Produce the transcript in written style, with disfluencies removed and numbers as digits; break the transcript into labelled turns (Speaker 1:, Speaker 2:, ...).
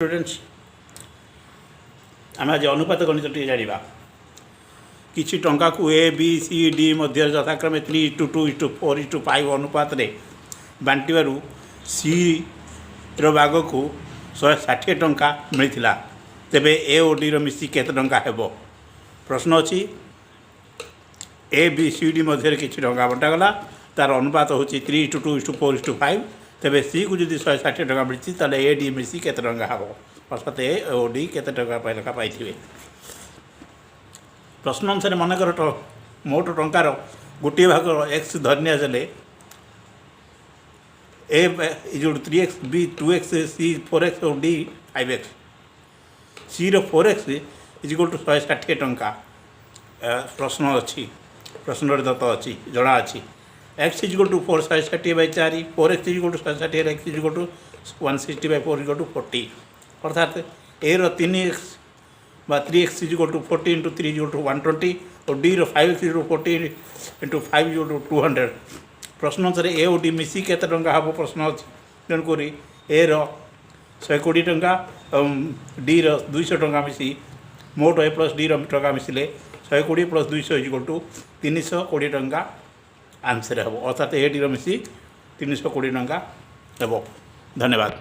Speaker 1: Students आम आज अनुपात गणित टे जाना किसी टंका को ए बी सी डी मध्य यथाक्रमे 3:2:4:5 अनुपात रे बांटू सी राग को 160 टंका मिलता तेबे ए और डी मिसी केते टंका हेबो। प्रश्न अच्छी ए बी सी डी मध्य किसी टंका बंटागला तार अनुपात हूँ 3:2:4:5 तेबे सी को जब 160 टंका मिली तेल ए डी मिसी केते टंका हम अर्थात ए और डी केते टंका लेखा पाई। प्रश्न अनुसार मनकर मोट टंकार गोटे भाग एक्स धरनी आसले ए जो 3x B 2x C 4x और डी 5x सी रो 4x इजिकल टू 160 टंका। प्रश्न अच्छी प्रश्न दत्त अच्छी जना अच्छी x is equal to 460/4 4x is equal to 160 x is equal to 160/4 is equal to 40 अर्थात ए रो 3x बा 3x is equal to 40 × 3 is equal to 120 और डी रो 5x is equal to 40 × 5 is equal to 200। प्रश्न अनुसार ए और डी मिसी केते टंका हम प्रश्न अच्छी तेणुक ए रो 120 टंका डी रो 200 टंका मिसी मोट ए प्लस डी रो टंका मिसिले 120 + 200 इजिकल टू 320 टंका आंसर हम अर्थात ए डी रो मिसी 320 टंका हेब। धन्यवाद।